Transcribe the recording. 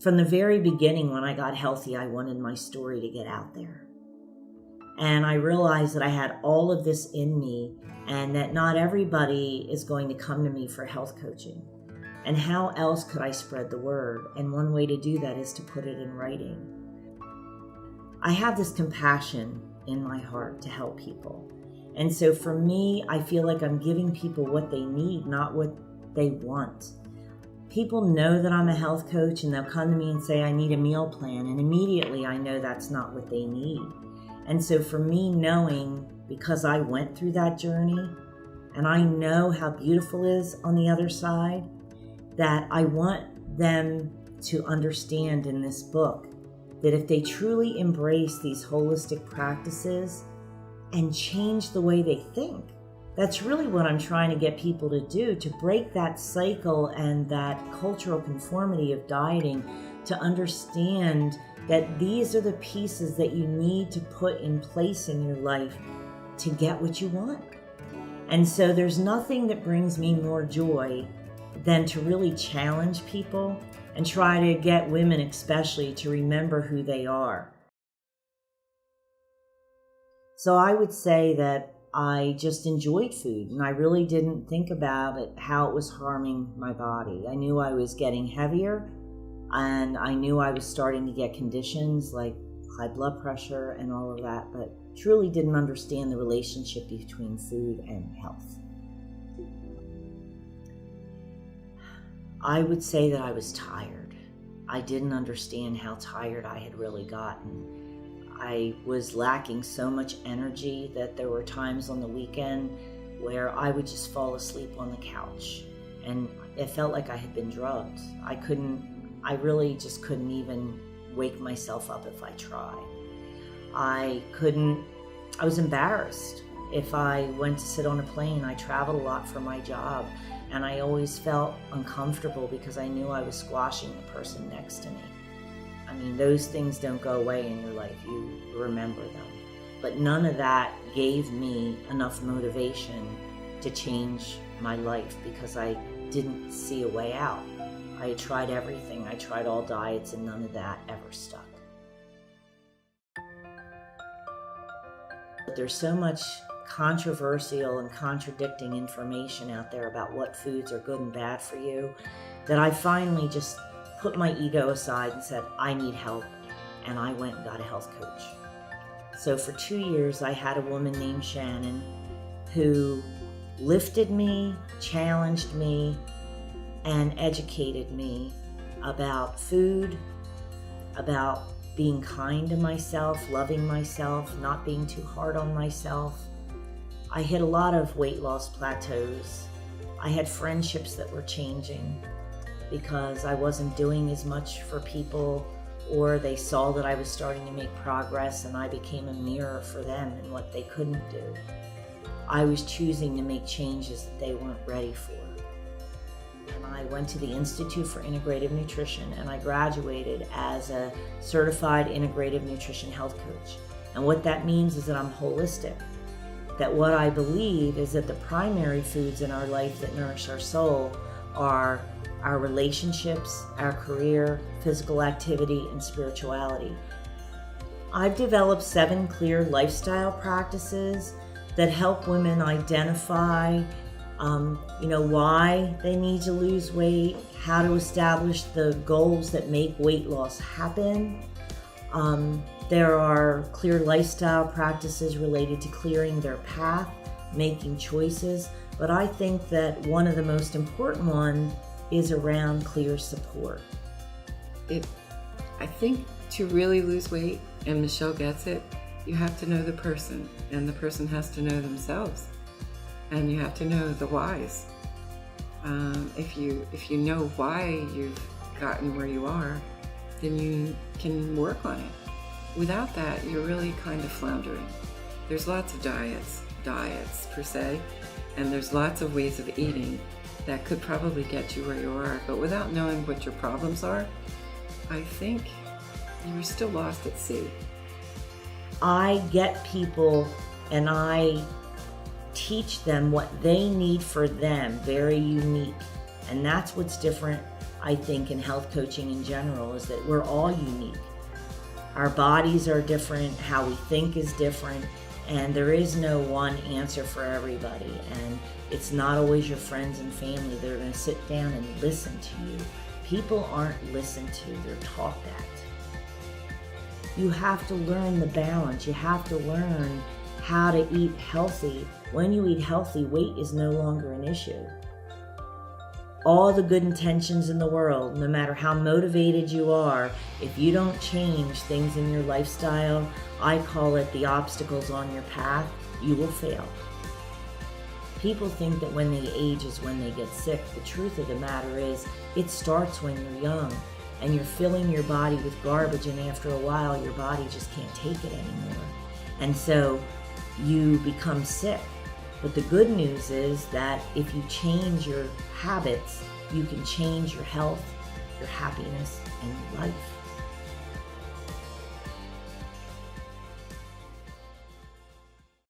From the very beginning, when I got healthy, I wanted my story to get out there. And I realized that I had all of this in me and that not everybody is going to come to me for health coaching. And how else could I spread the word? And one way to do that is to put it in writing. I have this compassion in my heart to help people. And so for me, I feel like I'm giving people what they need, not what they want. People know that I'm a health coach and they'll come to me and say, I need a meal plan. And immediately I know that's not what they need. And so for me, knowing, because I went through that journey and I know how beautiful it is on the other side, that I want them to understand in this book that if they truly embrace these holistic practices and change the way they think, that's really what I'm trying to get people to do, to break that cycle and that cultural conformity of dieting, to understand that these are the pieces that you need to put in place in your life to get what you want. And so there's nothing that brings me more joy than to really challenge people and try to get women especially to remember who they are. So I would say that I just enjoyed food and I really didn't think about it, how it was harming my body. I knew I was getting heavier and I knew I was starting to get conditions like high blood pressure and all of that, but truly didn't understand the relationship between food and health. I would say that I was tired. I didn't understand how tired I had really gotten. I was lacking so much energy that there were times on the weekend where I would just fall asleep on the couch. And it felt like I had been drugged. I really just couldn't even wake myself up if I tried. I was embarrassed. If I went to sit on a plane, I traveled a lot for my job. And I always felt uncomfortable because I knew I was squashing the person next to me. I mean, those things don't go away in your life. You remember them. But none of that gave me enough motivation to change my life because I didn't see a way out. I had tried everything. I tried all diets and none of that ever stuck. But there's so much controversial and contradicting information out there about what foods are good and bad for you that I finally just put my ego aside and said, I need help, and I went and got a health coach. So for 2 years, I had a woman named Shannon who lifted me, challenged me, and educated me about food, about being kind to myself, loving myself, not being too hard on myself. I hit a lot of weight loss plateaus. I had friendships that were changing because I wasn't doing as much for people, or they saw that I was starting to make progress and I became a mirror for them and what they couldn't do. I was choosing to make changes that they weren't ready for. And I went to the Institute for Integrative Nutrition and I graduated as a certified integrative nutrition health coach. And what that means is that I'm holistic. That what I believe is that the primary foods in our life that nourish our soul are our relationships, our career, physical activity, and spirituality. I've developed 7 clear lifestyle practices that help women identify why they need to lose weight, how to establish the goals that make weight loss happen. There are clear lifestyle practices related to clearing their path, making choices, but I think that one of the most important ones is around clear support. I think to really lose weight, and Michele gets it, you have to know the person, and the person has to know themselves, and you have to know the whys. If you know why you've gotten where you are, then you can work on it. Without that, you're really kind of floundering. There's lots of diets per se, and there's lots of ways of eating that could probably get you where you are, but without knowing what your problems are, I think you're still lost at sea. I get people and I teach them what they need for them, very unique. And that's what's different I think, in health coaching in general, is that we're all unique. Our bodies are different, how we think is different, and there is no one answer for everybody. And it's not always your friends and family that are going to sit down and listen to you. People aren't listened to, they're talked at. You have to learn the balance. You have to learn how to eat healthy. When you eat healthy, weight is no longer an issue. All the good intentions in the world, no matter how motivated you are, if you don't change things in your lifestyle, I call it the obstacles on your path, you will fail. People think that when they age is when they get sick. The truth of the matter is, it starts when you're young and you're filling your body with garbage, and after a while your body just can't take it anymore. And so you become sick. But the good news is that if you change your habits, you can change your health, your happiness, and your life.